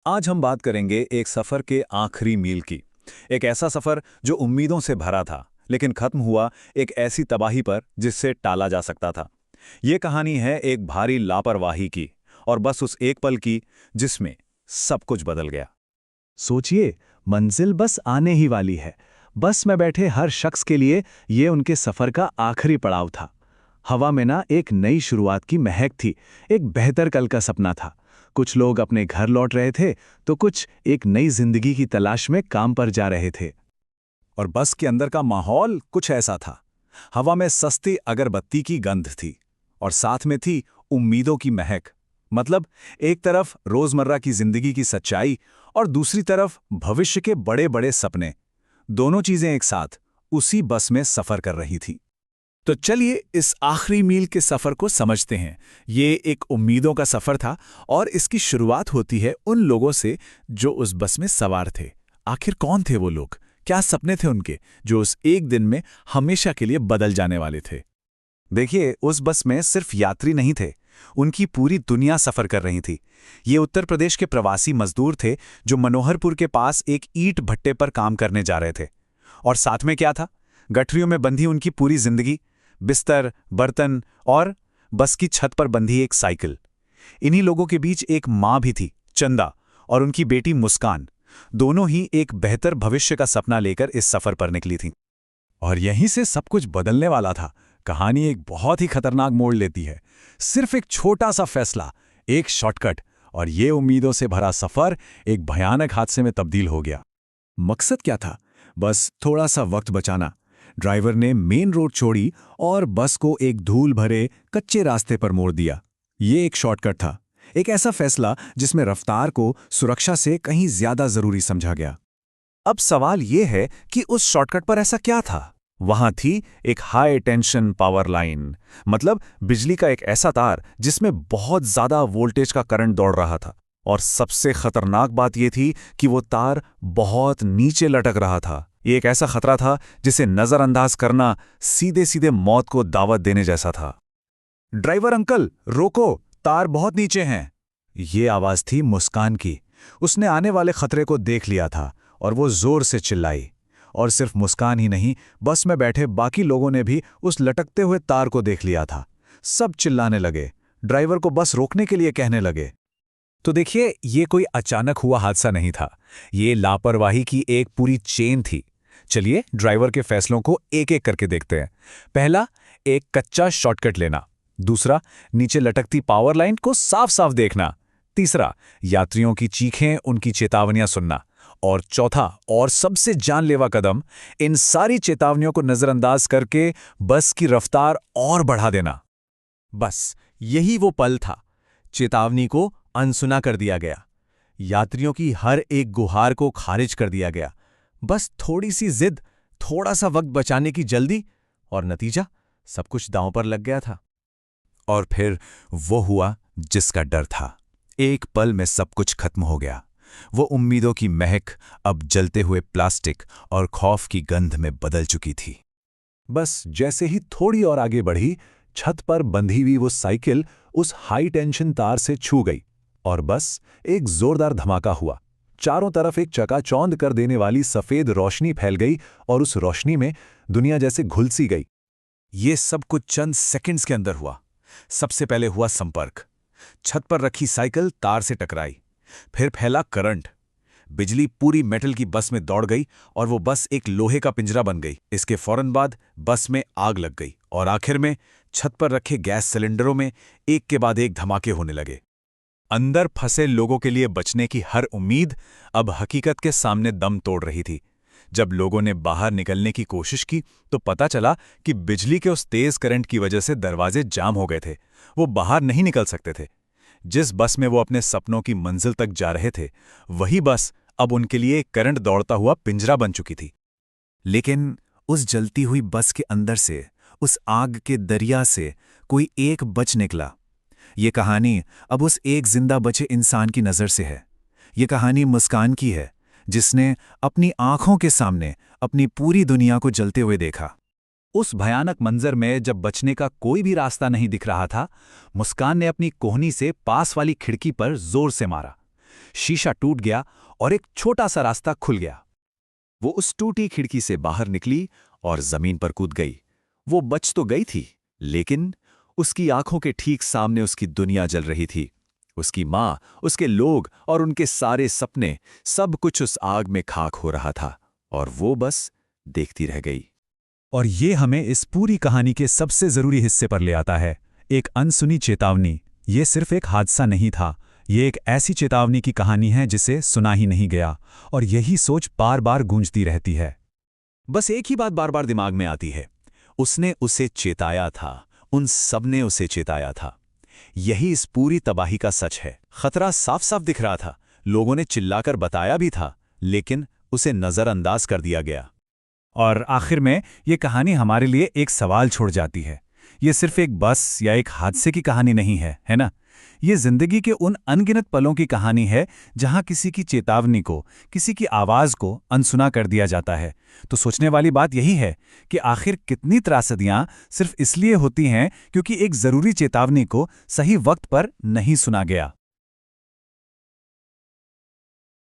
आज हम बात करेंगे एक सफर के आखिरी मील की। एक ऐसा सफर जो उम्मीदों से भरा था, लेकिन खत्म हुआ एक ऐसी तबाही पर जिससे टाला जा सकता था। ये कहानी है एक भारी लापरवाही की, और बस उस एक पल की जिसमें सब कुछ बदल गया। सोचिए, मंजिल बस आने ही वाली है। बस में बैठे हर शख्स के लिए ये उनके सफर का आखिरी पड़ाव था। हवा में ना एक नई शुरुआत की महक थी, एक बेहतर कल का सपना था। कुछ लोग अपने घर लौट रहे थे, तो कुछ एक नई जिंदगी की तलाश में काम पर जा रहे थे। और बस के अंदर का माहौल कुछ ऐसा था। हवा में सस्ती अगरबत्ती की गंध थी, और साथ में थी उम्मीदों की महक। मतलब, एक तरफ रोजमर्रा की जिंदगी की सच्चाई, और दूसरी तरफ भविष्य के बड़े बड़े सपने। दोनों चीजें एक साथ उसी बस में सफर कर रही थी। तो चलिए इस आखिरी मील के सफर को समझते हैं। ये एक उम्मीदों का सफर था, और इसकी शुरुआत होती है उन लोगों से जो उस बस में सवार थे। आखिर कौन थे वो लोग? क्या सपने थे उनके जो उस एक दिन में हमेशा के लिए बदल जाने वाले थे? देखिए, उस बस में सिर्फ यात्री नहीं थे, उनकी पूरी दुनिया सफर कर रही थी। ये उत्तर प्रदेश के प्रवासी मजदूर थे जो मनोहरपुर के पास एक ईंट भट्टे पर काम करने जा रहे थे। और साथ में क्या था? गठरियों में बंधी उनकी पूरी जिंदगी, बिस्तर, बर्तन और बस की छत पर बंधी एक साइकिल। इन्हीं लोगों के बीच एक माँ भी थी, चंदा, और उनकी बेटी मुस्कान। दोनों ही एक बेहतर भविष्य का सपना लेकर इस सफर पर निकली थीं। और यहीं से सब कुछ बदलने वाला था। कहानी एक बहुत ही खतरनाक मोड़ लेती है। सिर्फ एक छोटा सा फैसला, एक शॉर्टकट, और ये उम्मीदों से भरा सफर एक भयानक हादसे में तब्दील हो गया। मकसद क्या था? बस थोड़ा सा वक्त बचाना। ड्राइवर ने मेन रोड छोड़ी और बस को एक धूल भरे कच्चे रास्ते पर मोड़ दिया। ये एक शॉर्टकट था, एक ऐसा फैसला जिसमें रफ्तार को सुरक्षा से कहीं ज्यादा जरूरी समझा गया। अब सवाल यह है कि उस शॉर्टकट पर ऐसा क्या था? वहां थी एक हाई टेंशन पावर लाइन, मतलब बिजली का एक ऐसा तार जिसमें बहुत ज्यादा वोल्टेज का करंट दौड़ रहा था। और सबसे खतरनाक बात यह थी कि वो तार बहुत नीचे लटक रहा था। ये एक ऐसा खतरा था जिसे नजरअंदाज करना सीधे सीधे मौत को दावत देने जैसा था। ड्राइवर अंकल, रोको, तार बहुत नीचे हैं। ये आवाज थी मुस्कान की। उसने आने वाले खतरे को देख लिया था, और वो जोर से चिल्लाई। और सिर्फ मुस्कान ही नहीं, बस में बैठे बाकी लोगों ने भी उस लटकते हुए तार को देख लिया था। सब चिल्लाने लगे, ड्राइवर को बस रोकने के लिए कहने लगे। तो देखिए, ये कोई अचानक हुआ हादसा नहीं था। ये लापरवाही की एक पूरी चेन थी। चलिए ड्राइवर के फैसलों को एक एक करके देखते हैं। पहला, एक कच्चा शॉर्टकट लेना। दूसरा, नीचे लटकती पावर लाइन को साफ साफ देखना। तीसरा, यात्रियों की चीखें, उनकी चेतावनियां सुनना। और चौथा और सबसे जानलेवा कदम, इन सारी चेतावनियों को नजरअंदाज करके बस की रफ्तार और बढ़ा देना। बस यही वो पल था। चेतावनी को अनसुना कर दिया गया, यात्रियों की हर एक गुहार को खारिज कर दिया गया। बस थोड़ी सी जिद, थोड़ा सा वक्त बचाने की जल्दी, और नतीजा सब कुछ दांव पर लग गया था। और फिर वो हुआ जिसका डर था। एक पल में सब कुछ खत्म हो गया। वो उम्मीदों की महक अब जलते हुए प्लास्टिक और खौफ की गंध में बदल चुकी थी। बस जैसे ही थोड़ी और आगे बढ़ी, छत पर बंधी हुई वो साइकिल उस हाई टेंशन तार से छू गई, और बस एक जोरदार धमाका हुआ। चारों तरफ एक चकाचौंध कर देने वाली सफेद रोशनी फैल गई, और उस रोशनी में दुनिया जैसे घुल-सी गई। ये सब कुछ चंद सेकंड्स के अंदर हुआ। सबसे पहले हुआ संपर्क। छत पर रखी साइकिल तार से टकराई। फिर फैला करंट। बिजली पूरी मेटल की बस में दौड़ गई, और वो बस एक लोहे का पिंजरा बन गई। इसके फौरन बाद बस में आग लग गई, और आखिर में छत पर रखे गैस सिलेंडरों में एक के बाद एक धमाके होने लगे। अंदर फंसे लोगों के लिए बचने की हर उम्मीद अब हकीकत के सामने दम तोड़ रही थी। जब लोगों ने बाहर निकलने की कोशिश की, तो पता चला कि बिजली के उस तेज करंट की वजह से दरवाजे जाम हो गए थे। वो बाहर नहीं निकल सकते थे। जिस बस में वो अपने सपनों की मंजिल तक जा रहे थे, वही बस अब उनके लिए एक करंट दौड़ता हुआ पिंजरा बन चुकी थी। लेकिन उस जलती हुई बस के अंदर से, उस आग के दरिया से कोई एक बच निकला। ये कहानी अब उस एक जिंदा बचे इंसान की नज़र से है। ये कहानी मुस्कान की है, जिसने अपनी आंखों के सामने अपनी पूरी दुनिया को जलते हुए देखा। उस भयानक मंजर में जब बचने का कोई भी रास्ता नहीं दिख रहा था, मुस्कान ने अपनी कोहनी से पास वाली खिड़की पर जोर से मारा। शीशा टूट गया और एक छोटा सा रास्ता खुल गया। वो उस टूटी खिड़की से बाहर निकली और जमीन पर कूद गई। वो बच तो गई थी, लेकिन उसकी आंखों के ठीक सामने उसकी दुनिया जल रही थी। उसकी माँ, उसके लोग और उनके सारे सपने, सब कुछ उस आग में खाक हो रहा था और वो बस देखती रह गई। और ये हमें इस पूरी कहानी के सबसे जरूरी हिस्से पर ले आता है, एक अनसुनी चेतावनी। ये सिर्फ एक हादसा नहीं था, ये एक ऐसी चेतावनी की कहानी है जिसे सुना ही नहीं गया, और यही सोच बार बार गूंजती रहती है। बस एक ही बात बार बार दिमाग में आती है, उसने उसे चेताया था, उन सब ने उसे चेताया था। यही इस पूरी तबाही का सच है। खतरा साफ साफ दिख रहा था, लोगों ने चिल्लाकर बताया भी था, लेकिन उसे नजरअंदाज कर दिया गया। और आखिर में ये कहानी हमारे लिए एक सवाल छोड़ जाती है। ये सिर्फ एक बस या एक हादसे की कहानी नहीं है, है ना? ये जिंदगी के उन अनगिनत पलों की कहानी है जहां किसी की चेतावनी को, किसी की आवाज को अनसुना कर दिया जाता है। तो सोचने वाली बात यही है कि आखिर कितनी त्रासदियां सिर्फ इसलिए होती हैं क्योंकि एक जरूरी चेतावनी को सही वक्त पर नहीं सुना गया।